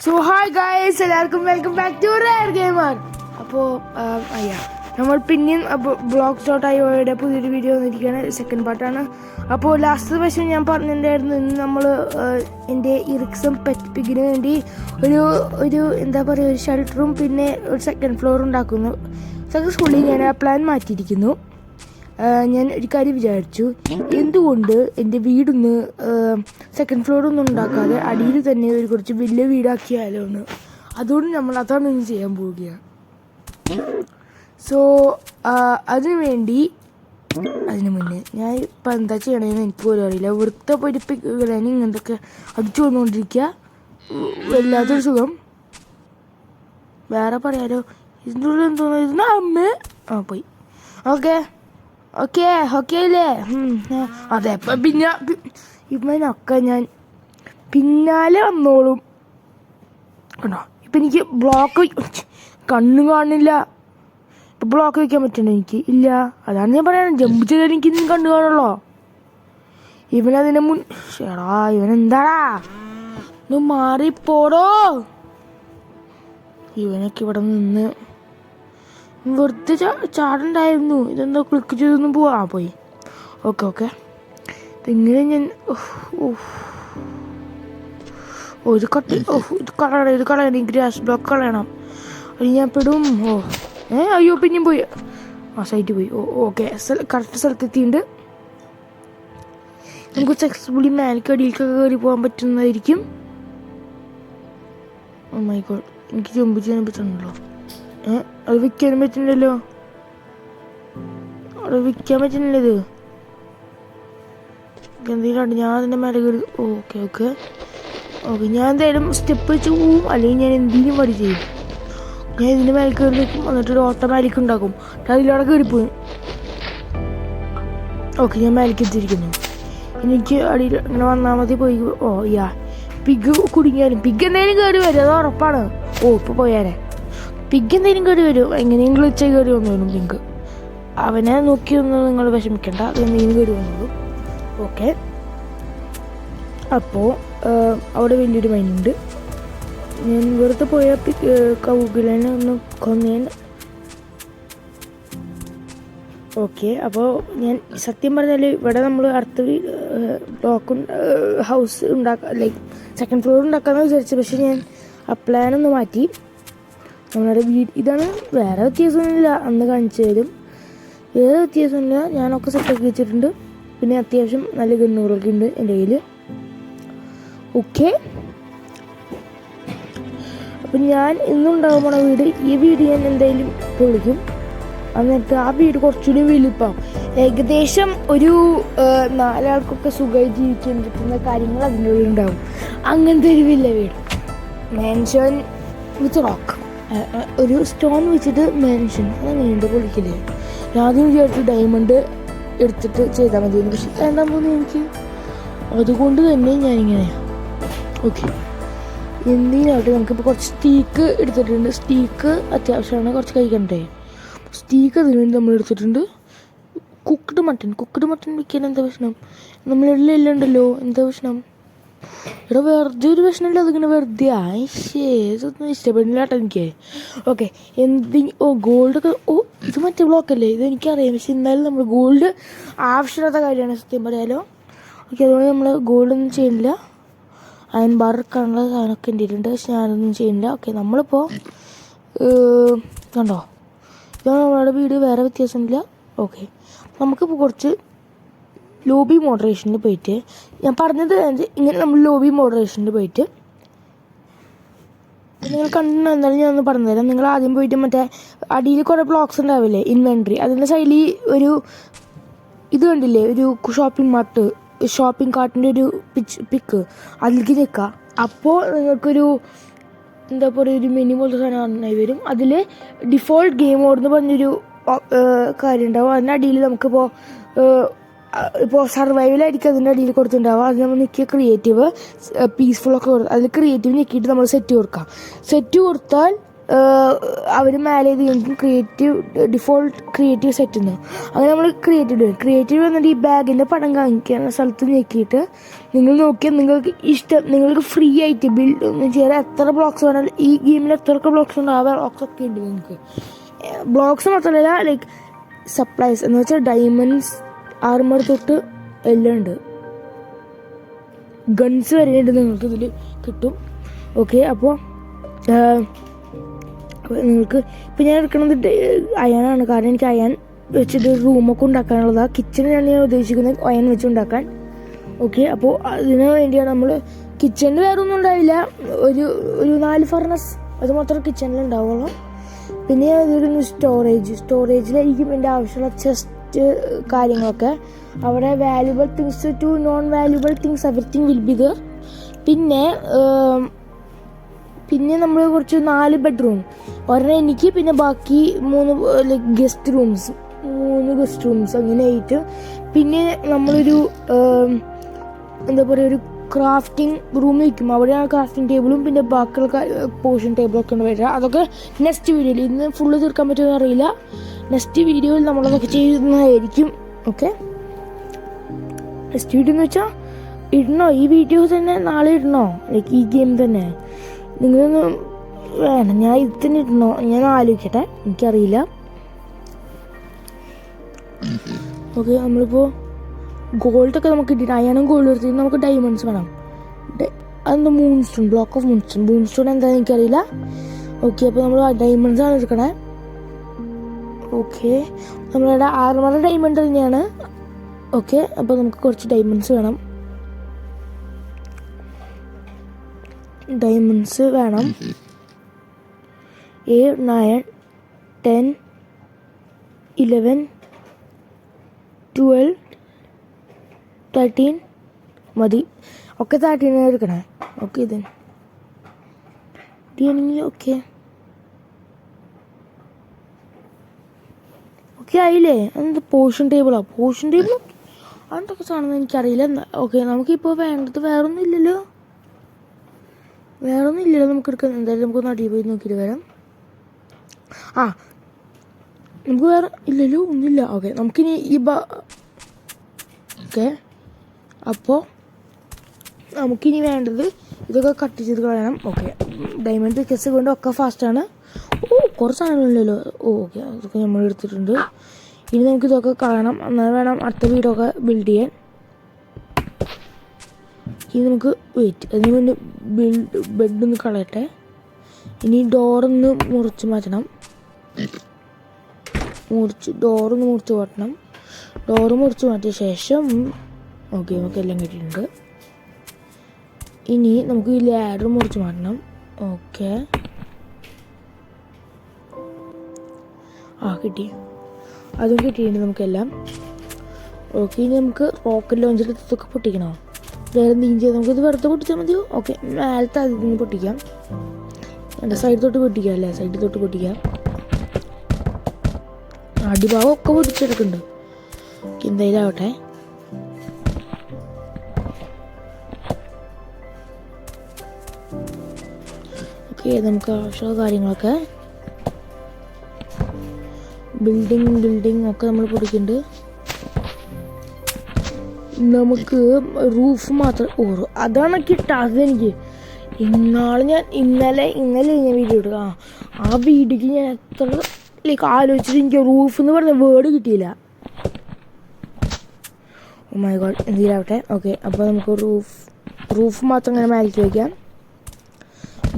So hi guys, എല്ലാവർക്കും welcome back to rare gamer. അപ്പോൾ നമ്മൾ പിന്നെയും Blox.ioയുടെ പുതിയൊരു വീഡിയോ വന്നിരിക്കുകയാണ്. സെക്കൻഡ് പാർട്ടാണ്. അപ്പോൾ ലാസ്റ്റ് പ്രാവശ്യം ഞാൻ പറഞ്ഞിട്ടുണ്ടായിരുന്നു, ഇന്ന് നമ്മൾ എൻ്റെ ഇറിക്സം പെറ്റ് പിഗിന് വേണ്ടി ഒരു എന്താ പറയുക, ഒരു ഷെൽട്ടറും പിന്നെ ഒരു സെക്കൻഡ് ഫ്ലോർ ഉണ്ടാക്കുന്നു. സക്സസ്ഫുള്ളി ഞാൻ ആ പ്ലാൻ മാറ്റിയിരിക്കുന്നു. ഞാൻ ഒരു കാര്യം വിചാരിച്ചു, എന്തുകൊണ്ട് എൻ്റെ വീടൊന്ന് സെക്കൻഡ് ഫ്ലോറൊന്നും ഉണ്ടാക്കാതെ അടിയിൽ തന്നെ ഒരു കുറച്ച് വലിയ വീടാക്കിയാലോ എന്ന്. അതുകൊണ്ട് അതാണ് ഇന്ന് ചെയ്യാൻ പോവുകയാണ്. സോ അതിനു മുന്നേ ഞാൻ ഇപ്പം എന്താ ചെയ്യണമെന്ന് എനിക്ക് പോലും അറിയില്ല. വൃത്ത പൊരിപ്പിക്കുകയാണ് ഇങ്ങനത്തൊക്കെ അടിച്ചു വന്നുകൊണ്ടിരിക്കുക. വല്ലാത്തൊരു സുഖം. വേറെ പറയാലോ, ഇതിനുള്ളിൽ എന്തോന്നു അമ്മ പോയി. ഓക്കെ അല്ലേ? അതെ, പിന്നെ ഇവനൊക്കെ ഞാൻ പിന്നാലെ വന്നോളും കേട്ടോ. ഇപ്പം എനിക്ക് ബ്ലോക്ക് കണ്ണു കാണില്ല. ഇപ്പം ബ്ലോക്ക് വയ്ക്കാൻ പറ്റണോ എനിക്ക്? ഇല്ല. അതാണ് ഞാൻ പറയണത്, ജമ്പ് ചെയ്താൽ എനിക്ക് കണ്ണു കാണുള്ളോ. ഇവനതിനെ ഷേടാ, ഇവനെന്താടാ ഒന്ന് മാറിപ്പോടോ. ഇവനൊക്കെ ഇവിടെ നിന്ന് വെറുതെ ചാടുണ്ടായിരുന്നു. ഇതെന്തോ ക്ലിക്ക് ചെയ്തൊന്നും പോയി. ഓക്കെ ഇങ്ങനെ ഞാൻ ഇത് കളയണം. ഈ ഗ്രാസ് ബ്ലോക്ക് കളയണം. അത് ഞാൻ പെടും. അയ്യോ, പിന്നെയും പോയി. സൈറ്റ് പോയി. ഓക്കെ, കറക്റ്റ് സ്ഥലത്തെത്തിയിട്ടുണ്ട്. നമുക്ക് സക്സസ്ഫുള്ളി മേൽക്കടിയിലേക്കൊക്കെ കയറി പോകാൻ പറ്റുന്നതായിരിക്കും. ഓ മൈ ഗോഡ്, എനിക്ക് ജമ്പ് ചെയ്യാൻ പറ്റുന്നുണ്ടല്ലോ. അത് വിൽക്കാനും പറ്റുന്നില്ലല്ലോ. അത് വിൽക്കാൻ പറ്റുന്നില്ലത്. എന്തെങ്കിലും ഞാൻ അതിൻ്റെ മേലെ കയറി. ഓക്കെ ഞാൻ എന്തായാലും സ്റ്റെപ്പ് വെച്ച് പോവും, അല്ലെങ്കിൽ ഞാൻ എന്തെങ്കിലും വഴി ചെയ്യും. ഞാൻ ഇതിൻ്റെ മേലെ കയറി നിൽക്കും, എന്നിട്ടൊരു ഓട്ടോമാറ്റിക് ഉണ്ടാക്കും. അതിലൂടെ കയറിപ്പോയി. ഓക്കെ, ഞാൻ മേലേക്ക് എത്തിയിരിക്കുന്നു. എനിക്ക് അടിയിൽ ഇങ്ങനെ വന്നാൽ മതി. പോയി. പിഗ് കുടുങ്ങിയാലും പിഗ് എന്തായാലും കയറി വരും, അത് ഉറപ്പാണ്. ഇപ്പോൾ പോയാലേ പിഗ് എന്തെങ്കിലും കയറി വരും. എങ്ങനെയെങ്കിലും ഉച്ച കയറി വന്നോളും പിങ്ക്. അവനെ നോക്കിയൊന്നും നിങ്ങൾ വിഷമിക്കണ്ട, അത് എന്തെങ്കിലും കയറി വന്നോളും. ഓക്കെ, അപ്പോൾ അവിടെ വലിയൊരു മൈനുണ്ട്. ഞാൻ വെറുതെ പോയ കൗകിലനെ ഒന്ന് കൊന്നേന്. ഓക്കെ, അപ്പോൾ ഞാൻ സത്യം പറഞ്ഞാൽ ഇവിടെ നമ്മൾ അടുത്ത ബ്ലോക്ക് ഹൗസ് ഉണ്ടാക്കാം, ലൈക്ക് സെക്കൻഡ് ഫ്ലോർ ഉണ്ടാക്കാമെന്ന് വിചാരിച്ചു. പക്ഷെ ഞാൻ ആ പ്ലാനൊന്ന് മാറ്റി. നമ്മുടെ വീട് ഇതാണ്, വേറെ വ്യത്യാസമൊന്നുമില്ല. അന്ന് കാണിച്ചു തരും, വേറെ വ്യത്യാസമൊന്നുമില്ല. ഞാനൊക്കെ സെറ്റാക്കി വെച്ചിട്ടുണ്ട്. പിന്നെ അത്യാവശ്യം നല്ല ഗണ്ണുകളൊക്കെ ഉണ്ട് എൻ്റെ കയ്യിൽ. ഓക്കെ, അപ്പം ഞാൻ ഇന്നുണ്ടാകാൻ പോണ വീട്, ഈ വീട് ഞാൻ എന്തായാലും പൊളിക്കും. എന്നിട്ട് ആ വീട് കുറച്ചുകൂടി വലുപ്പം, ഏകദേശം ഒരു 4 ആൾക്കൊക്കെ സുഖമായി ജീവിക്കാൻ പറ്റുന്ന കാര്യങ്ങൾ അതിൻ്റെ ഉള്ളിൽ ഉണ്ടാവും. അങ്ങനത്തെ ഒരു വലിയ വീട്. മാൻഷൻ വിത്ത് റോക്ക്, ഒരു സ്റ്റോൺ വെച്ചിട്ട് മെൻഷൻ. അങ്ങനെയുണ്ട് പൊളിക്കല്. ആദ്യം വിചാരിച്ചു ഡയമണ്ട് എടുത്തിട്ട് ചെയ്താൽ മതി, പക്ഷെ വേണ്ടാൻ തോന്നുന്നു എനിക്ക്. അതുകൊണ്ട് തന്നെ ഞാനിങ്ങനെയാണ്. ഓക്കെ, എന്തിനായിട്ട് നമുക്കിപ്പോൾ കുറച്ച് സ്റ്റീക്ക് എടുത്തിട്ടുണ്ട്. സ്റ്റീക്ക് അത്യാവശ്യമാണ്, കുറച്ച് കഴിക്കണ്ടേ. സ്റ്റീക്ക് അതിന് വേണ്ടി നമ്മൾ എടുത്തിട്ടുണ്ട്. കുക്ക്ഡ് മട്ടൺ വിൽക്കാൻ എന്താ പ്രശ്നം? നമ്മളുള്ള എല്ലാം ഉണ്ടല്ലോ, എന്താ പ്രശ്നം? ഇവിടെ വെറുതെ ഒരു പ്രശ്നമില്ല. അതിങ്ങനെ വെറുതെ ഇതൊന്നും ഇഷ്ടപ്പെടുന്നില്ല കേട്ടോ എനിക്ക്. ഓക്കെ, ഗോൾഡൊക്കെ ഇത് മറ്റേ ബ്ലോക്കല്ലേ, ഇതെനിക്കറിയാം. പക്ഷെ എന്നാലും നമ്മൾ ഗോൾഡ് ആവശ്യമില്ലാത്ത കാര്യമാണ് സത്യം പറയാലോ. ഓക്കെ, അതുകൊണ്ട് നമ്മൾ ഗോൾഡൊന്നും ചെയ്യുന്നില്ല. അയൺ ബാർ എടുക്കാനുള്ള സാധനമൊക്കെ ഉണ്ട്, പക്ഷെ ഞാനൊന്നും ചെയ്യുന്നില്ല. ഓക്കെ, നമ്മളിപ്പോൾ കണ്ടോ, ഇതാണ് നമ്മളുടെ വീട്, വേറെ വ്യത്യാസമില്ല. ഓക്കെ, നമുക്കിപ്പോൾ കുറച്ച് ലോബി മോഡറേഷനിൽ പോയിട്ട്, ഞാൻ പറഞ്ഞത് ഇങ്ങനെ നമ്മൾ ലോബി മോഡറേഷനിൽ പോയിട്ട് നിങ്ങൾ കണ്ടിട്ടുണ്ടോ എന്നാലും ഞാനൊന്ന് പറഞ്ഞുതരാം. നിങ്ങൾ ആദ്യം പോയിട്ട് മറ്റേ അടിയിൽ കുറേ ബ്ലോക്സ് ഉണ്ടാവില്ലേ, ഇൻവെൻട്രി, അതിൻ്റെ സൈഡിൽ ഒരു ഇത് കണ്ടില്ലേ, ഒരു ഷോപ്പിംഗ് കാർട്ടിൻ്റെ ഒരു പിക്ക്, അതിലേക്ക് നിൽക്കുക. അപ്പോൾ നിങ്ങൾക്കൊരു എന്താ പറയുക, ഒരു മെനു പോലത്തെ സാധനം വരും. അതിൽ ഡിഫോൾട്ട് ഗെയിം മോഡ് എന്ന് പറഞ്ഞൊരു കാര്യം ഉണ്ടാവും. അതിൻ്റെ അടിയിൽ നമുക്കിപ്പോൾ സർവൈവലായിരിക്കും അതിൻ്റെ അടിയിൽ കൊടുത്തിട്ടുണ്ടാവുക. അത് നമ്മൾ നിൽക്കുക ക്രിയേറ്റീവ്, പീസ്ഫുള്ളൊക്കെ അതിൽ ക്രിയേറ്റീവ് ഞെക്കിയിട്ട് നമ്മൾ സെറ്റ് കൊടുക്കാം. സെറ്റ് കൊടുത്താൽ അവർ മേലെ ചെയ്ത് കഴിഞ്ഞിട്ട് ക്രിയേറ്റീവ് ഡിഫോൾട്ട് ക്രിയേറ്റീവ് സെറ്റ് നിന്ന് അങ്ങനെ നമ്മൾ ക്രിയേറ്റീവ് വന്നിട്ട് ഈ ബാഗിൻ്റെ പടം കാണിക്കുന്ന സ്ഥലത്ത് ഞെക്കിയിട്ട് നിങ്ങൾ നോക്കിയാൽ നിങ്ങൾക്ക് ഫ്രീ ആയിട്ട് ബിൽഡ് ഒന്നും ചെയ്യാൻ എത്ര ബ്ലോക്സ് വേണമെങ്കിലും ഈ ഗെയിമിൽ എത്രയൊക്കെ ബ്ലോക്സ് ഉണ്ട് ആ ബ്ലോക്സ് ഒക്കെ ഉണ്ട് നിങ്ങൾക്ക്. ബ്ലോക്സ് മാത്രമല്ല ലൈക്ക് സപ്ലൈസ് എന്ന് വെച്ചാൽ ഡയമണ്ട്സ് ആർമർ തൊട്ട് എല്ലാം ഉണ്ട്, ഗൺസ് വരെ ഉണ്ട് നിങ്ങൾക്ക് ഇതിൽ കിട്ടും. ഓക്കെ, അപ്പോൾ നിങ്ങൾക്ക് ഇപ്പം ഞാൻ എടുക്കുന്നത് അയനാണ്, കാരണം എനിക്ക് അയൻ വെച്ചിട്ട് റൂമൊക്കെ ഉണ്ടാക്കാനുള്ളതാണ്. കിച്ചണിലാണ് ഞാൻ ഉദ്ദേശിക്കുന്നത് അയൻ വെച്ച് ഉണ്ടാക്കാൻ. ഓക്കെ, അപ്പോൾ അതിന് വേണ്ടിയാണ് നമ്മൾ കിച്ചണിൽ വേറെ ഒന്നും ഉണ്ടാവില്ല, ഒരു 4 ഫർണസ് അത് മാത്രമേ കിച്ചണിൽ ഉണ്ടാവുള്ളൂ. പിന്നെ അതൊരു സ്റ്റോറേജിലായിരിക്കും എൻ്റെ ആവശ്യമുള്ള ചെസ്റ്റ് കാര്യങ്ങളൊക്കെ. അവിടെ valuable things to non valuable things everything will be there. പിന്നെ നമ്മൾ കുറച്ച് 4 ബെഡ്റൂം, ഒരെണ്ണം എനിക്ക്, പിന്നെ ബാക്കി 3 ഗസ്റ്റ് റൂംസ് അങ്ങനെ ആയിട്ട്. പിന്നെ നമ്മളൊരു എന്താ പറയുക, ഒരു ക്രാഫ്റ്റിംഗ് റൂം വയ്ക്കും, അവിടെയാണ് ക്രാഫ്റ്റിംഗ് ടേബിളും പിന്നെ ബാക്കിയുള്ള പോർഷൻ ടേബിളൊക്കെ ഉണ്ട് വരിക. അതൊക്കെ നെക്സ്റ്റ് വീഡിയോയിൽ, ഇന്ന് ഫുള്ള് തീർക്കാൻ പറ്റുമെന്ന് അറിയില്ല, നെക്സ്റ്റ് വീഡിയോയിൽ നമ്മളതൊക്കെ ചെയ്യുന്നതായിരിക്കും. ഓക്കെ, നെക്സ്റ്റ് വീഡിയോ എന്ന് വെച്ചാൽ ഇടണോ, ഈ വീഡിയോ തന്നെ നാളെ ഇടണോ, ലൈക്ക് ഈ ഗെയിം തന്നെ നിങ്ങളൊന്ന് വേണം, ഞാൻ ഇത് തന്നെ ഇടണോ, ഞാൻ ആലോചിക്കട്ടെ, എനിക്കറിയില്ല. ഓക്കെ, നമ്മളിപ്പോൾ ഗോൾഡൊക്കെ നമുക്ക് കിട്ടിയിട്ട് അയണും ഗോൾഡ് എടുത്തിട്ട് നമുക്ക് ഡയമണ്ട്സ് വേണം. അതെന്താ മൂൺസ്റ്റോൺ, ബ്ലോക്ക് ഓഫ് മൂൺസ്റ്റോൺ എന്താണെന്ന് എനിക്കറിയില്ല. ഓക്കെ, അപ്പോൾ നമ്മൾ ഡയമണ്ട്സ് ആണ് എടുക്കണേ. ഓക്കെ, നമ്മളുടെ ആർമർ ഡയമണ്ട് തന്നെയാണ്. ഓക്കെ, അപ്പോൾ നമുക്ക് കുറച്ച് ഡയമണ്ട്സ് വേണം. 8, 9, 10, 11, 12, 13 മതി. ഒക്കെ 13 എടുക്കണേ. ഓക്കെ, ഇതാണെങ്കിൽ ഓക്കെ ആയില്ലേ. എന്ത് പോർഷൻ ടേബിൾ അതൊക്കെ സാധനം എനിക്കറിയില്ല. ഓക്കെ, നമുക്കിപ്പോൾ വേണ്ടത് വേറൊന്നും ഇല്ലല്ലോ നമുക്ക് എടുക്കാൻ. എന്തായാലും നമുക്കൊന്ന് അടിയിൽ പോയി നോക്കിയിട്ട് വരാം. നമുക്ക് വേറെ ഇല്ലല്ലോ, ഒന്നുമില്ല. ഓക്കെ, നമുക്കിനി ഓക്കെ, അപ്പോൾ നമുക്കിനി വേണ്ടത് ഇതൊക്കെ കട്ട് ചെയ്ത് കളയണം. ഓക്കെ, ഡയമണ്ട് പിക്കസ് കൊണ്ട് ഒക്കെ ഫാസ്റ്റാണ്. കുറച്ച് സാധനങ്ങളില്ലല്ലോ. ഓക്കെ, അതൊക്കെ നമ്മൾ എടുത്തിട്ടുണ്ട്. ഇനി നമുക്ക് ഇതൊക്കെ കളയണം, എന്നാൽ വേണം അടുത്ത വീടൊക്കെ ബിൽഡ് ചെയ്യാൻ. ഇനി നമുക്ക് അതിന് മുന്നേ ബെഡൊന്ന് കളയട്ടെ. ഇനി ഡോറൊന്ന് മുറിച്ച് മാറ്റണം. ഡോറ് മുറിച്ച് മാറ്റിയ ശേഷം ഓക്കെ, നമുക്ക് എല്ലാം കിട്ടിയിട്ടുണ്ട്. ഇനി നമുക്ക് ഈ ലാഡർ മുറിച്ച് മാറ്റണം. ഓക്കെ, കിട്ടി, അതും കിട്ടിയിട്ടുണ്ട് നമുക്കെല്ലാം. ഓക്കെ, ഇനി നമുക്ക് റോക്കറ്റ് ലോഞ്ചർ ഇതൊക്കെ പൊട്ടിക്കണോ, വേറെ എന്തെങ്കിലും ചെയ്യാം. നമുക്കിത് വെറുതെ പൊട്ടിച്ചാൽ മതിയോ? ഓക്കെ, മേലത്തെ അതിൽ നിന്ന് പൊട്ടിക്കാം, എൻ്റെ സൈഡ് തൊട്ട് പൊട്ടിക്കാം. അടിഭാഗം ഒക്കെ പൊട്ടിച്ചെടുക്കുന്നുണ്ട്. എന്തായാലും ആവട്ടെ. ഓക്കെ, നമുക്ക് ആവശ്യമുള്ള കാര്യങ്ങളൊക്കെ ബിൽഡിംഗ് ഒക്കെ നമ്മൾ പൊടിക്കുന്നുണ്ട്. നമുക്ക് റൂഫ് മാത്രം അതാണ് കിട്ടാത്തത് എനിക്ക്. ഇന്നലെ ഞാൻ വീഡിയോ ഇടുക, ആ വീഡിയോക്ക് ഞാൻ എത്ര ആലോചിച്ചിട്ട് എനിക്ക് റൂഫ് എന്ന് പറഞ്ഞ വേർഡ് കിട്ടിയില്ല. ഓ മൈ ഗോഡ്, എന്തിലാവട്ടെ. ഓക്കെ, അപ്പോൾ നമുക്ക് റൂഫ് മാത്രം ഇങ്ങനെ മാറ്റി വയ്ക്കാം,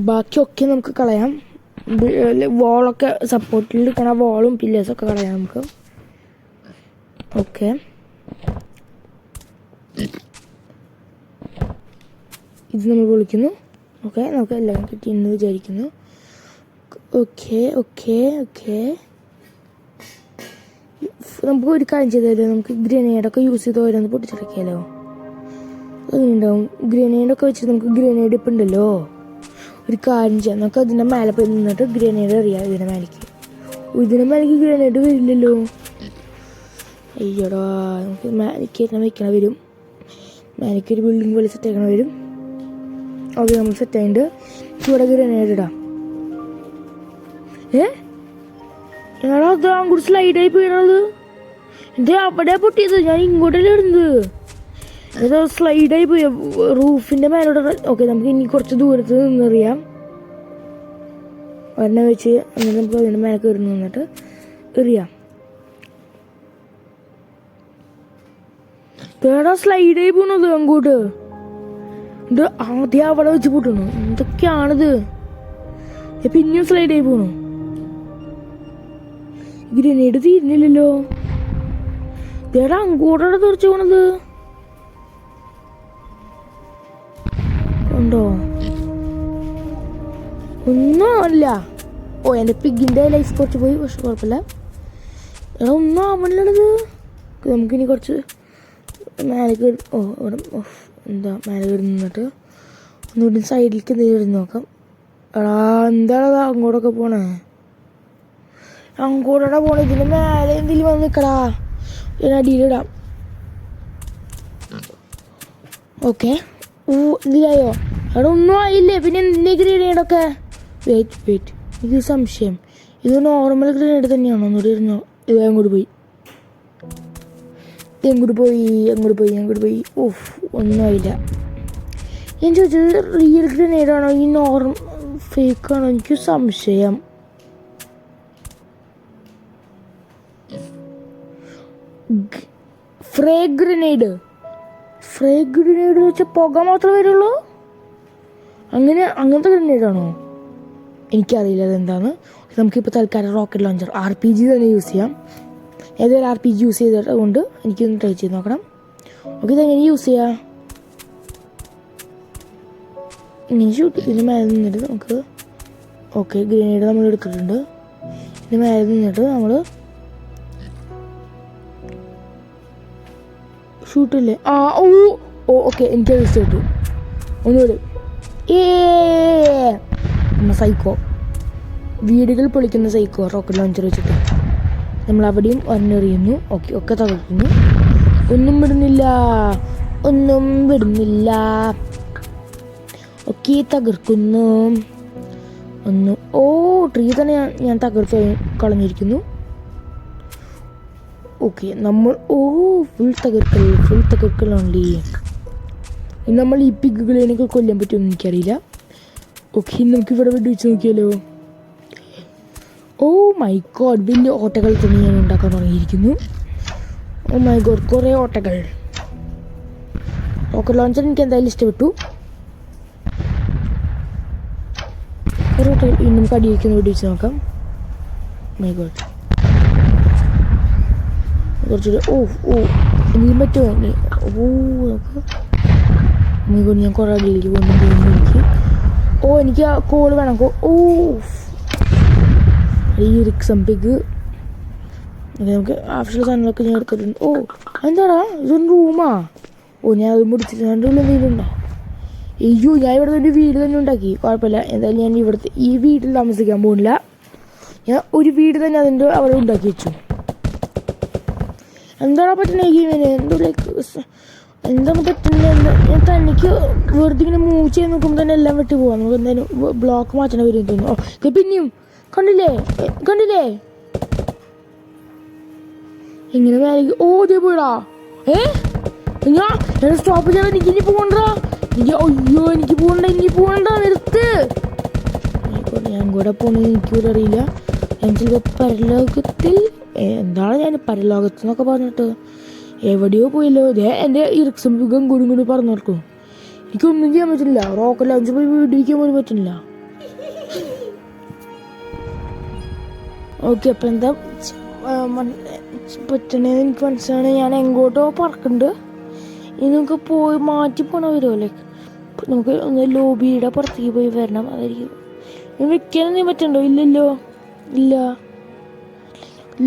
ബാക്കിയൊക്കെ നമുക്ക് കളയാം. വോളൊക്കെ സപ്പോർട്ടിൽ എടുക്കണ വോളും പില്ലേഴ്സൊക്കെ കളയാം നമുക്ക്. ഓക്കെ, ഇത് നമ്മൾ വിളിക്കുന്നു. ഓക്കെ, നമുക്ക് എല്ലാം കിട്ടിയെന്ന് വിചാരിക്കുന്നു. ഓക്കെ, നമുക്ക് ഒരു കാര്യം ചെയ്താലോ, നമുക്ക് ഗ്രനേഡൊക്കെ യൂസ് ചെയ്ത് ഓരോന്ന് പൊട്ടിച്ചടക്കിയാലോ, അങ്ങനെ ഉണ്ടാവും. ഗ്രനേഡൊക്കെ വെച്ചിട്ട് നമുക്ക് ഗ്രനേഡ് ഇപ്പം ഉണ്ടല്ലോ, ഒരു കാര്യം ചെയ്യാം, നമുക്ക് അതിൻ്റെ മേലെ പോയി നിന്നിട്ട് ഗ്രനേഡ് എറിയാം. ഇതിൻ്റെ മേലേക്ക് ഗ്രനേഡ് വരില്ലല്ലോ. അയ്യോടാ, നമുക്ക് മേലേക്ക് തന്നെ വയ്ക്കണ വരും, മേലേക്ക് ഒരു ബിൽഡിംഗ് പോലെ സെറ്റ് ആക്കണ വരും. ഓക്കെ, നമ്മൾ സെറ്റ് ആയിട്ട് ഇവിടെ ഗ്രനേഡ് ഇടാം. എടാ അത് അങ്ങോട്ട് സ്ലൈഡായി പോയത്. എന്തേ അവിടെ പൊട്ടിയത്? ഞാൻ ഇങ്ങോട്ടല്ലേ ഇടുന്നത്. ഏതോ സ്ലൈഡായി പോയി റൂഫിന്റെ മേലോട്ട്. ഓക്കെ, നമുക്ക് ഇനി കുറച്ച് ദൂരത്ത് നിന്നറിയാം. ഒരെണ്ണം വെച്ച് എന്നിട്ട് നമുക്ക് അതിൻ്റെ മേലെ കയറി നിന്നിട്ട് എറിയാം. തേടാ സ്ലൈഡായി പോണത് അങ്ങോട്ട്. ഇത് ആദ്യം അവിടെ വെച്ച് പൊട്ടണു. എന്തൊക്കെയാണിത്? പിന്നെയും സ്ലൈഡായി പോണു. ഗ്രനേഡ് തീരുന്നില്ലല്ലോ. തേടാ അങ്ങോട്ടാണ് തെറിച്ചു പോണത്. ഉണ്ടോ? ഒന്നും അല്ല. എൻ്റെ പിഗിൻ്റെ ലൈഫ് കുറച്ച് പോയി, പക്ഷെ കുഴപ്പമില്ല. എടാ ഒന്നും ആവണില്ലത്. നമുക്കിനി കുറച്ച് മേലെ കയറി ഇവിടെ എന്താ മേലെ കയറി നിന്നിട്ട് ഒന്നുകൂടി സൈഡിലേക്ക് എന്തെങ്കിലും ഇരുന്ന് നോക്കാം. എടാ എന്താണത് അങ്ങോട്ടൊക്കെ പോണേ? അങ്ങോട്ടോടെ പോണേ. ഇതിന് മേലെ എന്തെങ്കിലും വന്ന് നിൽക്കടാ. ഇതിന് അടിയിലിടാം. ഓക്കെ, ഇതിലായോ? അവിടെ ഒന്നും ആയില്ലേ, പിന്നെ എന്തിനാ ഗ്രനേഡൊക്കെ? വെയിറ്റ്, എനിക്ക് സംശയം. ഇത് നോർമൽ ഗ്രനേഡ് തന്നെയാണോ? ഒന്നുകൂടി ഇരുന്നോ. ഇത് അങ്ങോട്ട് പോയി. ഓഫ്, ഒന്നും ആയില്ല. ഞാൻ ചോദിച്ചത് റിയൽ ഗ്രനേഡാണോ ഈ ഫേക്കാണോ? എനിക്ക് സംശയം. ഫ്രേ ഗ്രനേഡ് വെച്ചാൽ പുക മാത്രമേ വരുള്ളൂ? അങ്ങനത്തെ ഗ്രനേഡാണോ? എനിക്കറിയില്ല അതെന്താന്ന്. നമുക്കിപ്പോൾ തൽക്കാലം റോക്കറ്റ് ലോഞ്ചർ RPG തന്നെ യൂസ് ചെയ്യാം. ഏതൊരു RPG യൂസ് ചെയ്തിട്ട് കൊണ്ട് എനിക്കൊന്ന് ട്രൈ ചെയ്ത് നോക്കണം. ഓക്കെ, ഇതെങ്ങനെ യൂസ് ചെയ്യാം? ഇങ്ങനെ ഷൂട്ട്. ഇതിന് മേലെ നിന്നിട്ട് നമുക്ക് ഓക്കെ ഗ്രനേഡ് നമ്മൾ എടുത്തിട്ടുണ്ട്. ഇതിന് മേലെ നിന്നിട്ട് നമ്മൾ ഷൂട്ടില്ലേ? ഓക്കെ, എനിക്കത് യൂസ് ചെയ്തിട്ടു. ഒന്നുകൂടി. സൈക്കോ, വീടുകൾ പൊളിക്കുന്ന സൈക്കോ റോക്കറ്റ് ലോഞ്ചർ വെച്ചിട്ട് നമ്മൾ അവിടെയും ഒരെണ്ണെറിയുന്നു. ഓക്കെ, ഒക്കെ തകർക്കുന്നു. ഒന്നും വിടുന്നില്ല. ഒക്കെ തകർക്കുന്നു. ട്രീ തന്നെ ഞാൻ തകർത്ത് കളഞ്ഞിരിക്കുന്നു. ഓക്കെ, നമ്മൾ ഫുൾ തകർക്കലുണ്ട്. നമ്മൾ ഈ പിഗുകളെയൊക്കെ കൊല്ലാൻ പറ്റുമെന്ന് എനിക്കറിയില്ല. ഓക്കെ, നമുക്കിവിടെ വെച്ച് നോക്കിയാലോ. മൈ ഗോഡ്, വലിയ ഓട്ടകൾ തന്നെ ഞാൻ ഉണ്ടാക്കാൻ തുടങ്ങിയിരിക്കുന്നു. മൈ ഗോഡ്, കുറേ ഓട്ടകൾ. റോക്കറ്റ് ലോഞ്ചർ എനിക്ക് എന്തായാലും ഇഷ്ടപ്പെട്ടു. കുറേ ഓട്ടകൾ നമുക്ക് അടിയിക്കുന്ന വെടിവെച്ച് നോക്കാം. മൈ ഗോഡ്, കുറച്ചുകൂടെ. എന്തെങ്കിലും പറ്റുമോ? നോക്ക്. മൈ ഗോഡ്, ഞാൻ കുറേ അടിയിലേക്ക് പോകുന്നു. എനിക്ക് കോള് വേണം. ഈ റിക്സം പിഗ് നമുക്ക് ആവശ്യമുള്ള സാധനങ്ങളൊക്കെ ഞാൻ എടുത്തിട്ടുണ്ട്. എന്താടാ ഇതൊരു റൂമാ? ഞാൻ അത് മുടിച്ചിട്ട് എന്തെങ്കിലും ഉണ്ടോ? ഞാൻ ഇവിടെ ഒരു വീട് തന്നെ ഉണ്ടാക്കി. കുഴപ്പമില്ല. എന്തായാലും ഞാൻ ഈ വീട്ടിൽ താമസിക്കാൻ പോകുന്നില്ല. ഞാൻ ഒരു വീട് തന്നെ അതിൻ്റെ അവിടെ ഉണ്ടാക്കി വെച്ചു. എന്താണ് പറ്റുന്നത് ഈ ഗെയിമിന്? എന്താണ് പറ്റുന്നത്? ഞാൻ തനിക്ക് വെറുതെ ഇങ്ങനെ മൂവ് ചെയ്ത് നോക്കുമ്പോൾ തന്നെ എല്ലാം വെട്ടി പോവാം. നമുക്ക് എന്തായാലും ബ്ലോക്ക് മാറ്റണ വരും തോന്നുന്നു. പിന്നെയും കണ്ടില്ലേ ഇങ്ങനെ മേലെ. ഇതേ പോയിടാ. ഞാൻ സ്റ്റോപ്പ് ചെയ്യാൻ എനിക്കിനി പോകണ്ടാ. എനിക്ക് പോകണ്ട നിർത്ത്. ഞാൻ കൂടെ പോണെന്ന് എനിക്കൂടെ അറിയില്ല. ഞാൻ ചിലപ്പോൾ പരലോകത്തിൽ എന്താണ് ഞാൻ പരലോകത്ത് എന്നൊക്കെ പറഞ്ഞിട്ട് എവിടെയോ പോയില്ലോ. എൻ്റെ ഇറക്സം യുഗം കൂടി പറഞ്ഞു നടക്കും. എനിക്കൊന്നും ചെയ്യാൻ പറ്റില്ല. റോക്കറ്റ് ലോഞ്ചർ പോയി വീടിക്കാൻ പോലും പറ്റില്ല. ഓക്കെ, അപ്പം എന്താ പറ്റണേന്ന് എനിക്ക് മനസ്സിലാണ്. ഞാൻ എങ്ങോട്ടോ പറക്കുന്നുണ്ട്. ഇനി നമുക്ക് പോയി മാറ്റി പോകണ വരുമോ? നമുക്ക് ഒന്ന് ലോബിയുടെ പുറത്തേക്ക് പോയി വരണം. അതായിരിക്കും. വെക്കാനൊന്നും പറ്റണ്ടോ? ഇല്ലല്ലോ, ഇല്ല.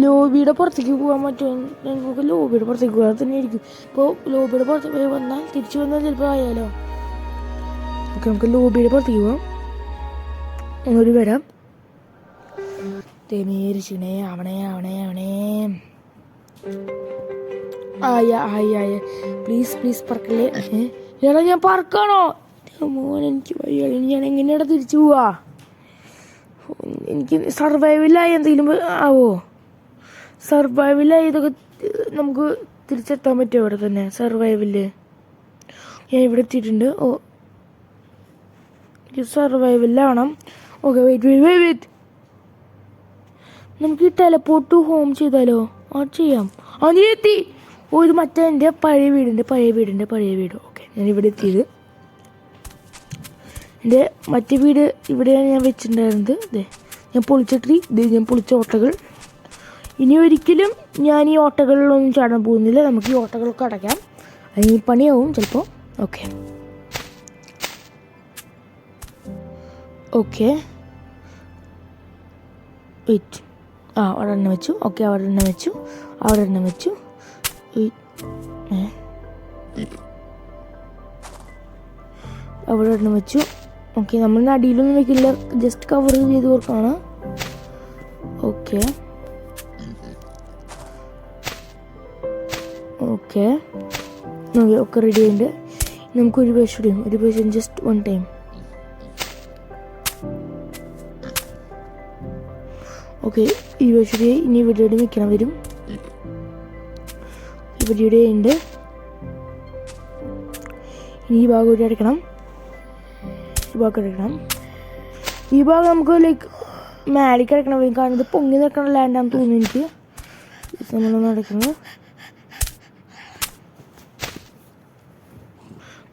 ലോബിയുടെ പുറത്തേക്ക് പോകാൻ പറ്റുമോ? നമുക്ക് ലോബിയുടെ പുറത്തേക്ക് പോകാൻ തന്നെ ആയിരിക്കും. ഇപ്പോൾ ലോബിയുടെ പുറത്തേക്ക് പോയി വന്നാൽ തിരിച്ചു വന്നാൽ ചിലപ്പോൾ ആയാലോ. ഓക്കെ, നമുക്ക് ലോബിയുടെ പുറത്തേക്ക് പോകാം. ഒന്നുകൂടി വരാം. തെമേരിച്ചിണേ അവണേ പ്ലീസ് പറക്കല്ലേ. ഞാൻ പറക്കാണോ? മോൻ എനിക്ക് വയ്യ. ഞാൻ എങ്ങനെയാണ് തിരിച്ചു പോവാ? എനിക്ക് സർവൈവലായി എന്തെങ്കിലും ആവോ? സർവൈവലായി ഇതൊക്കെ നമുക്ക് തിരിച്ചെത്താൻ പറ്റുമോ ഇവിടെ തന്നെ? സർവൈവല് ഞാൻ ഇവിടെ എത്തിയിട്ടുണ്ട്. ഓ, സർവൈവലാണ്. Okay, wait. നമുക്ക് ഈ ടെലപ്പോർട്ട് ടു ഹോം ചെയ്താലോ? ചെയ്യാം. നീ എത്തി. ഓ, ഇത് മറ്റേ എൻ്റെ പഴയ വീട്. ഓക്കെ, ഞാനിവിടെ എത്തിയത്. എൻ്റെ മറ്റേ വീട് ഇവിടെയാണ് ഞാൻ വെച്ചിട്ടുണ്ടായിരുന്നത്. ഞാൻ പൊളിച്ച ഓട്ടകൾ. ഇനി ഒരിക്കലും ഞാൻ ഈ ഓട്ടകളിലൊന്നും ചാടാൻ പോകുന്നില്ല. നമുക്ക് ഈ ഓട്ടകളൊക്കെ അടയ്ക്കാം. അതിന് പണിയാവും ചിലപ്പോൾ. Okay wait. അവിടെ എണ്ണ വെച്ചു. ഓക്കെ, അവിടെ എണ്ണ വെച്ചു. അവിടെ എണ്ണ വെച്ചു. ഓക്കെ, നമ്മൾ അടിയിലൊന്നും വെക്കില്ല, ജസ്റ്റ് കവർ ചെയ്ത് കൊടുക്കുകയാണ്. ഓക്കെ ഒക്കെ റെഡി ആയിട്ടുണ്ട്. നമുക്ക് ഒരു പ്രാവശ്യം ജസ്റ്റ് വൺ ടൈം. ഓക്കെ, ഈ പ്രാവശ്യം ഇനി ഇവിടെ നിൽക്കണം വരും. ഇവിടെ ഉണ്ട്. ഇനി ഈ ഭാഗം ഇവിടെ അടയ്ക്കണം. ഈ ഭാഗം നമുക്ക് ലൈക്ക് മേലേക്ക് അടയ്ക്കണം വരും. കാരണം ഇത് പൊങ്ങി നിൽക്കണ ലാൻഡാന്ന് തോന്നുന്നു എനിക്ക്. നമ്മളൊന്ന് അടയ്ക്കുന്നത്.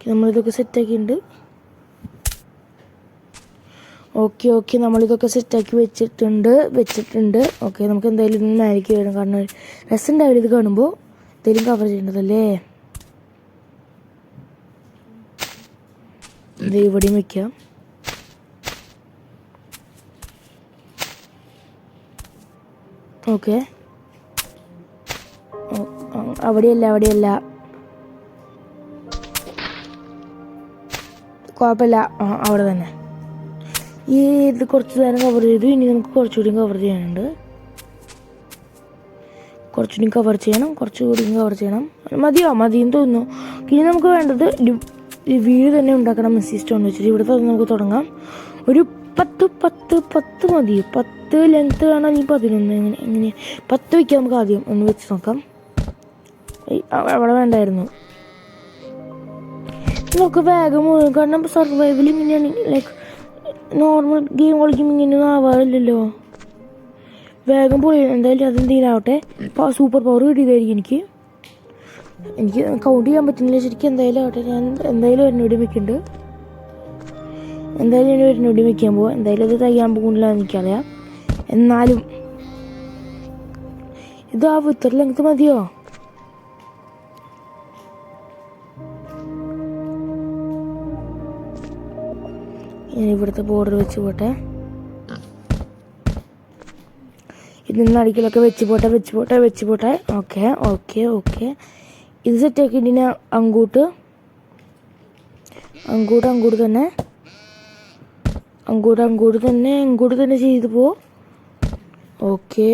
നമ്മളിതൊക്കെ സെറ്റാക്കിയിട്ടുണ്ട്. ഓക്കെ നമ്മളിതൊക്കെ സെറ്റാക്കി വെച്ചിട്ടുണ്ട്. ഓക്കെ, നമുക്ക് എന്തായാലും ഇന്ന് മേലേക്ക് വരണം. കാരണം രസം ഉണ്ടാവില്ല ഇത് കാണുമ്പോൾ. എന്തെങ്കിലും കവർ ചെയ്യേണ്ടതല്ലേ. ഇത് ഇവിടെയും വെക്കാം. ഓക്കെ, അവിടെയല്ല കുഴപ്പമില്ല. അവിടെ തന്നെ. ഇത് കുറച്ച് നേരം കവർ ചെയ്തു. ഇനി നമുക്ക് കുറച്ചുകൂടി കവർ ചെയ്യാനുണ്ട്. കുറച്ചുകൂടി കവർ ചെയ്യണം. മതിയെന്ന് തോന്നുന്നു. ഇനി നമുക്ക് വേണ്ടത് വീട് തന്നെ ഉണ്ടാക്കണം. മെസ്സി സ്റ്റോൺ വെച്ചിട്ട് ഇവിടെ നമുക്ക് തുടങ്ങാം. ഒരു 10 മതി. 10 ലെങ്ത്ത് വേണം. ഇനി 11 എങ്ങനെ 10 വയ്ക്കാം. നമുക്ക് ആദ്യം ഒന്ന് വെച്ച് നോക്കാം. അവിടെ വേണ്ടായിരുന്നു. നമുക്ക് വേഗം കാരണം സർവൈവൽ ഇങ്ങനെയാണ്. ലൈക്ക് നോർമൽ ഗെയിം കളിക്കുമ്പോൾ ഇങ്ങനെയൊന്നും ആവാറില്ലല്ലോ. വേഗം പോയി. എന്തായാലും അതെന്തെങ്കിലാവട്ടെ. സൂപ്പർ പവർ കിട്ടിയതായിരിക്കും എനിക്ക് കൗണ്ട് ചെയ്യാൻ പറ്റുന്നില്ല ശരിക്കും. എന്തായാലും ആവട്ടെ. ഞാൻ എന്തായാലും ഒരെണ്ണൂടി വെക്കുന്നുണ്ട്. വെക്കാൻ പോവാം. എന്തായാലും അത് തയ്യാൻ പോകുന്നില്ല എനിക്കറിയാം. എന്നാലും ഇതാവും. ഇത്ര ലെങ്ത് മതിയോ? ഞാൻ ഇവിടുത്തെ ബോർഡർ വെച്ച് പോട്ടെ. ഇതിന്ന് അടിക്കലൊക്കെ വെച്ച് പോട്ടെ. ഓക്കെ ഇത് സെറ്റാക്കിയിട്ട് ഞാൻ അങ്ങോട്ട് തന്നെ ചെയ്തു പോ. ഓക്കെ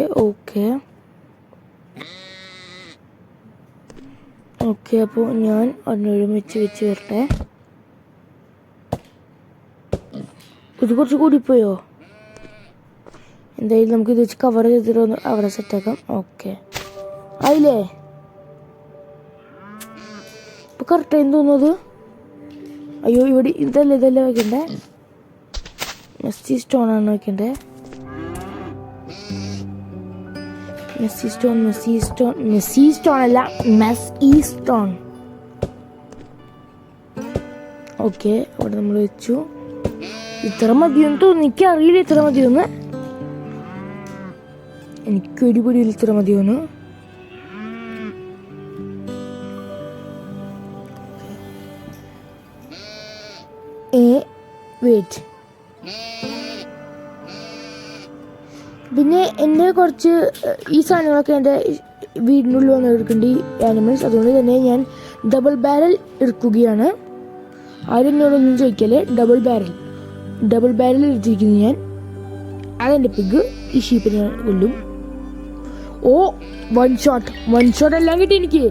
അപ്പോൾ ഞാൻ ഒന്നൊരുമിച്ച് വെച്ച് വരട്ടെ. ഇത് കുറച്ച് കൂടിപ്പോയോ? എന്തായാലും നമുക്ക് ഇത് വെച്ച് കവർ ചെയ്തിട്ട് ഒന്ന് അവിടെ സെറ്റാക്കാം. ഓക്കെ ആയില്ലേ? ഇപ്പം കറക്റ്റായി തോന്നുന്നത്. അയ്യോ, ഇവിടെ ഇതല്ല വെക്കണ്ടേ. മെസ്സി സ്റ്റോണാണ് വെക്കണ്ടേ. മെസ്സി സ്റ്റോൺ അല്ല, മെസ്സി സ്റ്റോൺ. ഓക്കെ, അവിടെ നമ്മൾ വെച്ചു. ഇത്ര മതിയെന്ന് തോന്നുന്നു. എനിക്കറിയില്ല ഇത്ര മതിയൊന്ന്. എനിക്കൊരു പിടിയിൽ ഇത്ര മതിയൊന്ന്. വെയിറ്റ്. പിന്നെ എൻ്റെ കുറച്ച് ഈ സാധനങ്ങളൊക്കെ എൻ്റെ വീടിനുള്ളിൽ വന്ന് എടുക്കേണ്ട ഈ ആനിമൽസ്. അതുകൊണ്ട് തന്നെ ഞാൻ ഡബിൾ ബാരൽ എടുക്കുകയാണ്. ആരും എന്നോടൊന്നും ചോദിക്കല്ലേ. ഡബിൾ ബാരൽ എടുത്തിരിക്കുന്നു ഞാൻ. അതെൻ്റെ പിഗ്. ഈ ഷീപ്പിനെ കൊല്ലും. ഓ, വൺ ഷോട്ട് എല്ലാം കിട്ടി എനിക്ക്.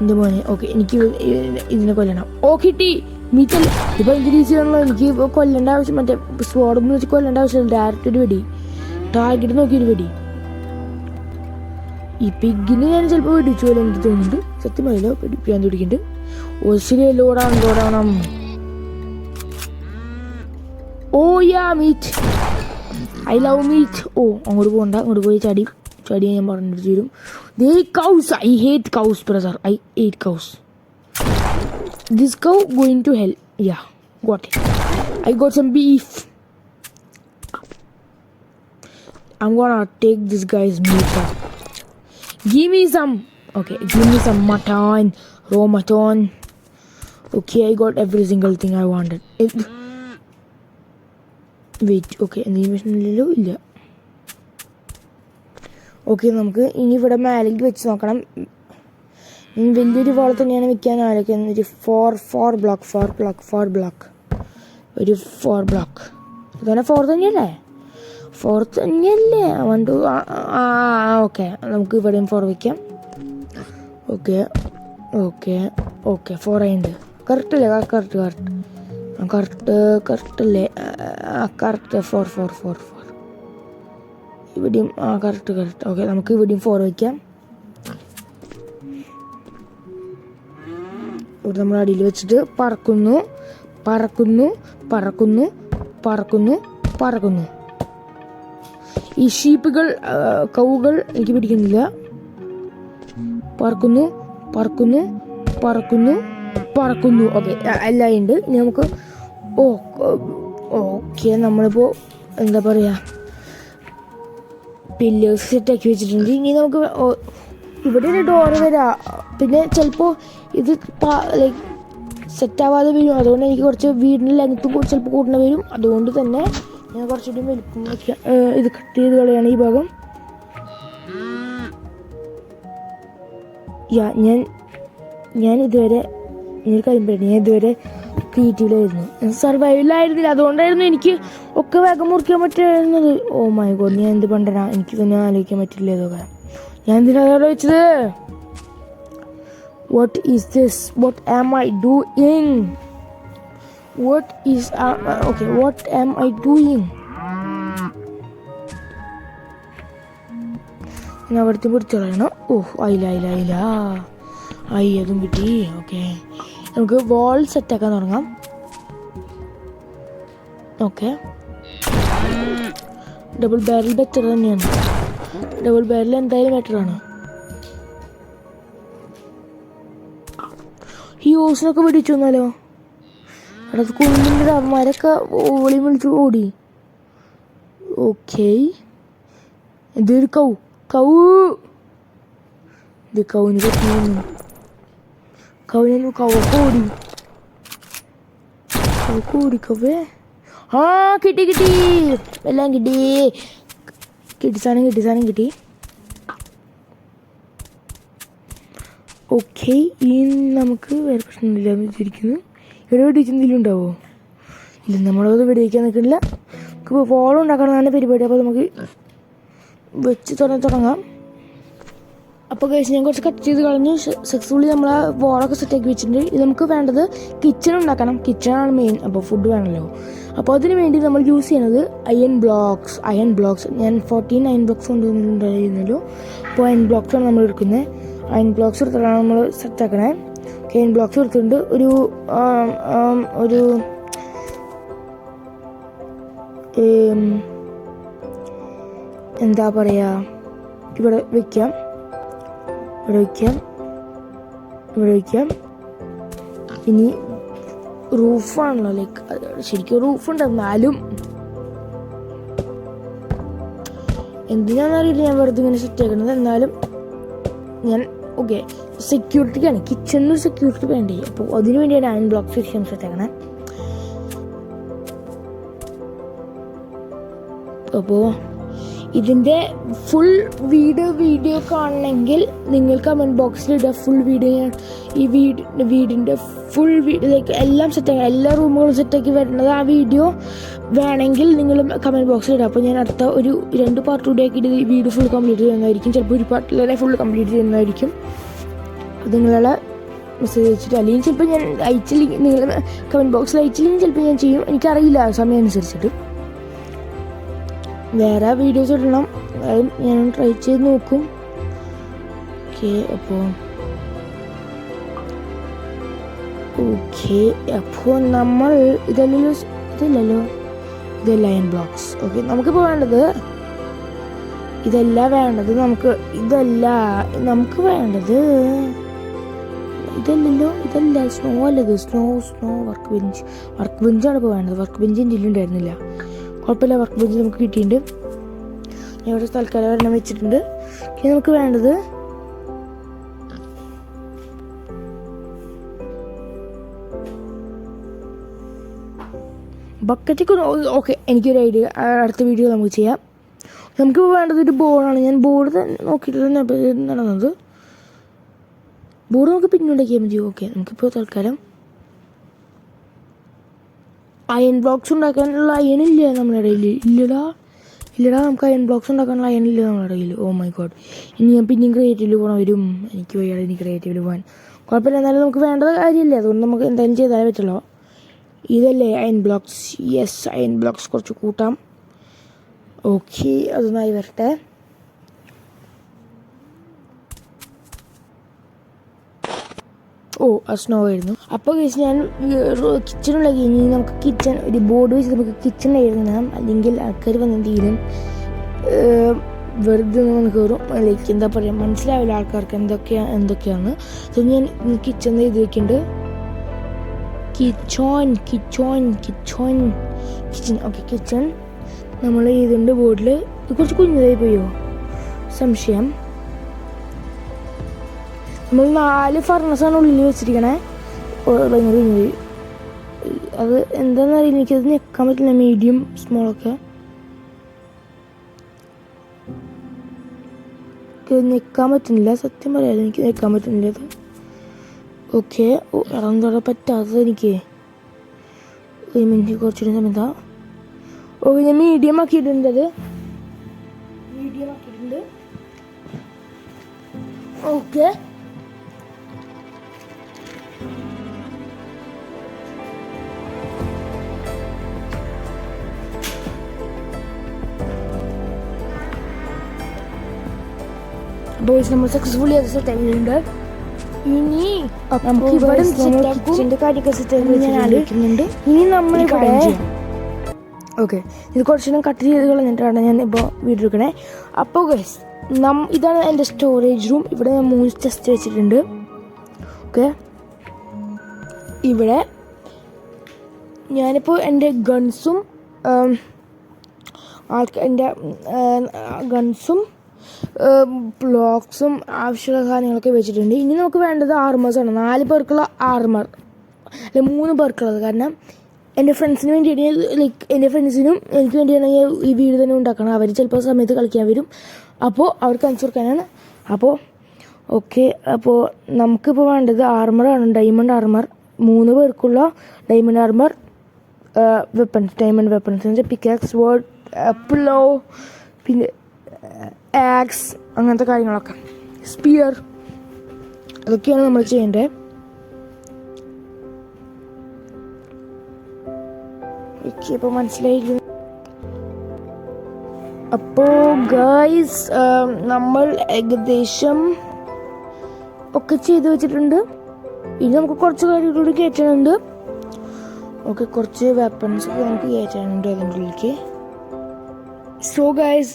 എൻ്റെ മോനെ. ഓക്കെ, എനിക്ക് ഇതിനെ കൊല്ലണം. ഓ, കിട്ടി. മീറ്റല്ല ഇപ്പോൾ എനിക്ക് ഈസിയാണല്ലോ. എനിക്ക് ഇപ്പോൾ കൊല്ലേണ്ട ആവശ്യം മറ്റേ സ്വാഡൊന്നും വെച്ച് കൊല്ലേണ്ട ആവശ്യമില്ല. ഡയറക്റ്റ് ഒരു വെടി, ടാർഗറ്റ് നോക്കിയൊരു വെടി. ഈ പിഗിന് ഞാൻ ചിലപ്പോൾ വെടിച്ചു പോലെ എനിക്ക് തോന്നുന്നുണ്ട്. സത്യമായില്ലോ വെടിപ്പിക്കാൻ തുടങ്ങിയിട്ട്. ഒത്തിരി ലോഡാവണം. Oh yeah meat, I love meat. Oh അങ്ങോട്ട് പോകണ്ട, അങ്ങോട്ട് പോയി ചാടി ഞാൻ പറഞ്ഞിട്ട് തരും. ദേ cows, I hate cows brother, I hate cows. This cow going to hell. Yeah, got it. I got some beef. I'm gonna take this guy's meat. Give me some. Okay, give me some mutton, raw mutton. Okay, I got every single thing I wanted. Wait, okay, എന്തെങ്കിലും ഇല്ല. Okay, നമുക്ക് ഇനി ഇവിടെ മേലേക്ക് വെച്ച് നോക്കണം. വലിയൊരു വാൾ തന്നെയാണ് വെക്കാൻ ആലോചിക്കുന്നത്. ഒരു ഫോർ ബ്ലോക്ക് ഒരു 4 ബ്ലോക്ക്. ഇതന്നെ 4 തന്നെയല്ലേ? 4 തന്നെയല്ലേ? 1 2 ഓക്കെ, നമുക്ക് ഇവിടെയും 4 വയ്ക്കാം. ഓക്കെ 4 ആയിട്ടുണ്ട്. കറക്റ്റല്ലേ? കറക്റ്റല്ലേ? കറക്റ്റ് 4 ഇവിടെയും കറക്റ്റ്. ഓക്കെ, നമുക്ക് ഇവിടെയും 4 വയ്ക്കാം. ഇവിടെ നമ്മൾ അടിയിൽ വെച്ചിട്ട് പറക്കുന്നു. ഈ ഷീപ്പുകൾ, കൗകൾ എനിക്ക് പിടിക്കുന്നില്ല. പറക്കുന്നു. ഓക്കെ, എല്ലാം ഉണ്ട്. ഇനി നമുക്ക് ഓക്കെ, നമ്മളിപ്പോൾ എന്താ പറയുക, പില്ലേഴ്സ് സെറ്റാക്കി വെച്ചിട്ടുണ്ട്. ഇനി നമുക്ക് ഇവിടെ ഒരു ഡോറ് വരാം. പിന്നെ ചിലപ്പോൾ ഇത് ലൈക്ക് സെറ്റാവാതെ വരും. അതുകൊണ്ട് എനിക്ക് കുറച്ച് വീടിൻ്റെ ലെങ്ത്തും ചിലപ്പോൾ കൂട്ടണ വരും. അതുകൊണ്ട് തന്നെ ഞാൻ കുറച്ചുകൂടി വലുപ്പം വയ്ക്കാം. ഇത് കട്ട് ചെയ്ത് കളയാണ് ഈ ഭാഗം. ഞാൻ ഇതുവരെ ക്രിയേറ്റീവിലായിരുന്നു, സർവൈവലായിരുന്നില്ല. അതുകൊണ്ടായിരുന്നു എനിക്ക് ഒക്കെ വേഗം മുറിക്കാൻ പറ്റുന്നത്. ഓ മൈ ഗോഡ്, ഞാൻ എന്ത് പണ്ടരാ, എനിക്ക് തന്നെ ആലോചിക്കാൻ പറ്റില്ല ഇതൊക്കെ. ഞാൻ എന്തിനാ വെച്ചത്? What is this? What am I doing? What am I doing? ഞാൻ അവിടുത്തെ പിടിച്ചോളാണോ? അയില അതും കിട്ടി. ഓക്കെ, നമുക്ക് വാൾ സെറ്റാക്കാൻ തുടങ്ങാം. ഓക്കെ, ഡബിൾ ബാരൽ ബെറ്റർ തന്നെയാണ്. ഡബിൾ ബാരൽ എന്തായാലും ബെറ്ററാണ്. ഹ്യൂസിനൊക്കെ പിടിച്ചു എന്നാലോ? അവിടെ കുഞ്ഞിൻ്റെ അവന്മാരൊക്കെ ഓളി വിളിച്ച് ഓടി. ഓക്കെ, ഇതൊരു ഇത് കൗവിന് പറ്റുന്നു. കവൊക്കെ ഓടിക്കവേ. കിട്ടി എല്ലാം കിട്ടി. സാധനം കിട്ടി. ഓക്കെ, ഇനി നമുക്ക് വേറെ പ്രശ്നമില്ല എന്ന് വിചാരിക്കുന്നു. ഇവിടെ വെടിവെച്ചെന്തെങ്കിലും ഉണ്ടാവോ? ഇല്ല, നമ്മളത് വെടിവെക്കാൻ നിൽക്കുന്നില്ല. നമുക്ക് വോളം ഉണ്ടാക്കണമെന്നാണ് പരിപാടി. അപ്പോൾ നമുക്ക് വെച്ച് തുടങ്ങാം. അപ്പോൾ കഴിച്ച് ഞാൻ കുറച്ച് കട്ട് ചെയ്ത് കളഞ്ഞ് സക്സസ്ഫുള്ളി നമ്മൾ ആ വോളൊക്കെ സെറ്റാക്കി വെച്ചിട്ടുണ്ട്. ഇത് നമുക്ക് വേണ്ടത് കിച്ചൺ ഉണ്ടാക്കണം. കിച്ചണാണ് മെയിൻ. അപ്പോൾ ഫുഡ് വേണമല്ലോ. അപ്പോൾ അതിന് വേണ്ടി നമ്മൾ യൂസ് ചെയ്യുന്നത് അയൺ ബ്ലോക്സ്. ഞാൻ 14 അയൺ ബ്ലോക്സ് കൊണ്ടുവന്നിട്ടുണ്ടായിരുന്നല്ലോ. അപ്പോൾ അയൺ ബ്ലോക്സാണ് നമ്മൾ എടുക്കുന്നത്. അയൺ ബ്ലോക്സ് എടുത്തിട്ടാണ് നമ്മൾ സെറ്റാക്കണേ. അയൺ ബ്ലോക്സ് എടുത്തിട്ടുണ്ട്. ഒരു എന്താ പറയുക, ഇവിടെ വയ്ക്കാം. ഇനി റൂഫാണല്ലോ, ലൈക്ക് ശരിക്കും റൂഫുണ്ട്. എന്നാലും എന്തിനാണെന്നറിയില്ല ഞാൻ വെറുതെ ഇങ്ങനെ സെറ്റ് ആക്കുന്നത്. എന്നാലും ഞാൻ ഓക്കെ, സെക്യൂരിറ്റിക്കാണ്. കിച്ചണിൽ സെക്യൂരിറ്റി വേണ്ടേ, അപ്പോൾ അതിനു വേണ്ടിയാണ് അയൺ ബ്ലോക്ക് സെക്ഷൻ സെറ്റ് ആക്കണേ. അപ്പോൾ ഇതിൻ്റെ ഫുൾ വീഡിയോ കാണണമെങ്കിൽ നിങ്ങൾ കമൻറ്റ് ബോക്സിലിടുക. ഫുൾ വീഡിയോ ഞാൻ ഈ വീടിൻ്റെ ഫുൾ ലൈക്ക് എല്ലാം സെറ്റാക്കി, എല്ലാ റൂമുകളും സെറ്റാക്കി വരുന്നത് ആ വീഡിയോ വേണമെങ്കിൽ നിങ്ങൾ കമൻറ്റ് ബോക്സിലിടുക. അപ്പോൾ ഞാൻ അടുത്ത ഒരു 2 പാർട്ട് കൂടി ആക്കിയിട്ട് ഈ വീഡിയോ ഫുൾ കംപ്ലീറ്റ് ചെയ്യുന്നതായിരിക്കും. ചിലപ്പോൾ ഒരു പാർട്ടിൽ തന്നെ ഫുൾ കംപ്ലീറ്റ് ചെയ്യുന്നതായിരിക്കും. അത് മെസ്സേജ് അയച്ചിട്ട്, അല്ലെങ്കിൽ ചിലപ്പോൾ ഞാൻ അയച്ചില്ലെങ്കിൽ നിങ്ങൾ കമൻറ്റ് ബോക്സിൽ അയച്ചില്ലെങ്കിൽ ചിലപ്പോൾ ഞാൻ ചെയ്യും, എനിക്കറിയില്ല സമയം അനുസരിച്ചിട്ട്. വേറെ വീഡിയോസ് ഇടണം, അതായത് ഞാനൊന്ന് ട്രൈ ചെയ്ത് നോക്കും. ഓക്കെ, അപ്പോൾ നമ്മൾ ഇതല്ലല്ലോ ഇതല്ല അയൺ ബ്ലോക്സ്. ഓക്കെ, നമുക്കിപ്പോൾ വേണ്ടത് ഇതല്ല സ്നോ അല്ലത്, സ്നോ വർക്ക് ബെഞ്ചാണ് ഇപ്പോൾ വേണ്ടത്. വർക്ക് ബെഞ്ച് എൻ്റെ ഉണ്ടായിരുന്നില്ല, കുഴപ്പമില്ല, വർക്ക് ബെഞ്ച് നമുക്ക് കിട്ടിയിട്ടുണ്ട്. ഞാൻ ഇവിടെ തൽക്കാലം ഒരെണ്ണം വെച്ചിട്ടുണ്ട്. ഇനി നമുക്ക് വേണ്ടത് ബക്കറ്റൊക്കെ. ഓക്കെ, എനിക്കൊരു ഐഡിയ, അടുത്ത വീഡിയോ നമുക്ക് ചെയ്യാം. നമുക്കിപ്പോൾ വേണ്ടത് ഒരു ബോർഡാണ്. ഞാൻ ബോർഡ് തന്നെ നോക്കിയിട്ട് നടന്നത്. ബോർഡ് നമുക്ക് പിന്നെ ഉണ്ടാക്കിയാൽ മതി. ഓക്കെ, നമുക്കിപ്പോൾ തൽക്കാലം അയൺ ബ്ലോക്സ് ഉണ്ടാക്കാനുള്ള അയൺ ഇല്ല നമ്മുടെ ഇടയിൽ. ഇല്ലടാ, നമുക്ക് അയൺ ബ്ലോക്സ് ഉണ്ടാക്കാനുള്ള അയൺ ഇല്ല നമ്മുടെ ഇടയിൽ. ഓ മൈ ഗോഡ്, ഇനി ഞാൻ പിന്നെയും ക്രിയേറ്റീവിൽ പോകണം വരും. എനിക്ക് വയ്യാതെ ഇനി ക്രിയേറ്റീവിൽ പോകാൻ. കുഴപ്പമില്ല, എന്നാലും നമുക്ക് വേണ്ട കാര്യമില്ല, അതുകൊണ്ട് നമുക്ക് എന്തായാലും ചെയ്താലേ പറ്റുള്ളൂ. ഇതല്ലേ iron blocks? Yes, iron blocks കുറച്ച് കൂട്ടാം. ഓക്കെ, അതൊന്നായി വരട്ടെ. ആ സ്നോ ആയിരുന്നു. അപ്പോൾ ഞാൻ കിച്ചണുള്ളത് ഇനി നമുക്ക് കിച്ചൺ ഒരു ബോർഡ് വെച്ച് നമുക്ക് കിച്ചൺ എഴുതണം, അല്ലെങ്കിൽ ആൾക്കാർ വന്ന് തീരും വെറുതെ വന്ന് കയറും. ലൈക്ക് എന്താ പറയുക, മനസ്സിലാവില്ല ആൾക്കാർക്ക് എന്തൊക്കെയാണ്. സോ ഞാൻ കിച്ചൺ എഴുതി വെക്കുന്നുണ്ട്. കിച്ചൺ ഓക്കെ, കിച്ചൺ നമ്മൾ എഴുതുന്നുണ്ട് ബോർഡിൽ. ഇത് കുറച്ച് കുഞ്ഞതായി പോയോ സംശയം. നമ്മൾ 4 ഫർണസാണ് ഉള്ളിൽ വെച്ചിരിക്കണേ. ഭയങ്കര കുഞ്ഞത്. അത് എന്താണെന്നറിയില്ല, എനിക്കത് ഞെക്കാൻ പറ്റില്ല. മീഡിയം സ്മോളൊക്കെ ഞെക്കാൻ പറ്റുന്നില്ല, സത്യം പറയാതെ എനിക്ക് ഞെക്കാൻ പറ്റുന്നില്ല അത്. ഓക്കെ, ഇറങ്ങാൻ പറ്റാത്തത് എനിക്ക്. ഒരു മിനിറ്റ്, കുറച്ചുകൂടി സമയത്താ. ഓക്കെ, ഞാൻ മീഡിയം ആക്കിയിട്ടുണ്ട്. ഓക്കെ, ബോയ്സ് നമ്മൾ സക്സസ്ഫുള്ളി അത് സെറ്റ് ആക്കിയിട്ടുണ്ട്. ഇനി നമുക്ക് ഇവിടെ കിച്ചൻ്റെ കാര്യമൊക്കെ സെറ്റ് ആക്കുന്നുണ്ട്. ഇനി നമ്മളിവിടെ ഓക്കെ, ഇത് കുറച്ച് കട്ട് ചെയ്ത് കളഞ്ഞിട്ടാണ് ഞാൻ ഇപ്പോൾ വീഡിയോ എടുക്കണേ. അപ്പോൾ ഗൈസ്, ഇതാണ് എൻ്റെ സ്റ്റോറേജ് റൂം. ഇവിടെ ഞാൻ 3 ചെസ്റ്റ് വെച്ചിട്ടുണ്ട്. ഓക്കെ, ഇവിടെ ഞാനിപ്പോൾ എൻ്റെ ഗൺസും ബ്ലോക്സും ആവശ്യമുള്ള സാധനങ്ങളൊക്കെ വെച്ചിട്ടുണ്ട്. ഇനി നമുക്ക് വേണ്ടത് ആർമേഴ്സാണ്. 4 പേർക്കുള്ള ആർമർ, അല്ലെങ്കിൽ 3 പേർക്കുള്ളത്. കാരണം എൻ്റെ ഫ്രണ്ട്സിന് വേണ്ടിയിട്ട്, ലൈക്ക് എൻ്റെ ഫ്രണ്ട്സിനും എനിക്ക് വേണ്ടിയാണ് ഈ വീട് തന്നെ ഉണ്ടാക്കണം. അവർ ചിലപ്പോൾ സമയത്ത് കളിക്കാൻ വരും, അപ്പോൾ അവർക്ക് കാണിച്ചു കൊടുക്കാനാണ്. അപ്പോൾ ഓക്കെ, അപ്പോൾ നമുക്കിപ്പോൾ വേണ്ടത് ആർമറാണ്. ഡയമണ്ട് ആർമർ, 3 പേർക്കുള്ള diamond armour, diamond weapons, pickaxe, sword, plough, പിന്നെ ആക്സ്, അങ്ങനത്തെ കാര്യങ്ങളൊക്കെ, സ്പിയർ, അതൊക്കെയാണ് നമ്മൾ ചെയ്യേണ്ടത്. ഓക്കെ, അപ്പോൾ മനസ്സിലായില്ല. അപ്പോൾ ഗൈസ്, നമ്മൾ ഏകദേശം ഒക്കെ ചെയ്ത് വെച്ചിട്ടുണ്ട്. ഇനി നമുക്ക് കുറച്ച് കാര്യങ്ങളൂടെ കയറ്റാനുണ്ട്. ഓക്കെ, കുറച്ച് വെപ്പൺസ് ഒക്കെ നമുക്ക് കയറ്റാനുണ്ട് അതിൻ്റെ ഉള്ളിലേക്ക്. സോ ഗൈസ്,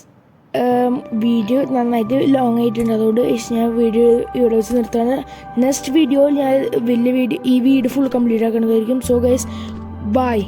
വീഡിയോ നന്നായിട്ട് ലോങ് ആയിട്ടുണ്ട്, അതുകൊണ്ട് ഞാൻ വീഡിയോ ഇവിടെ വെച്ച് നിർത്താണ്. നെക്സ്റ്റ് വീഡിയോയിൽ ഞാൻ ഈ വീഡിയോ ഫുൾ കംപ്ലീറ്റ് ആക്കുന്നതായിരിക്കും. So guys, by.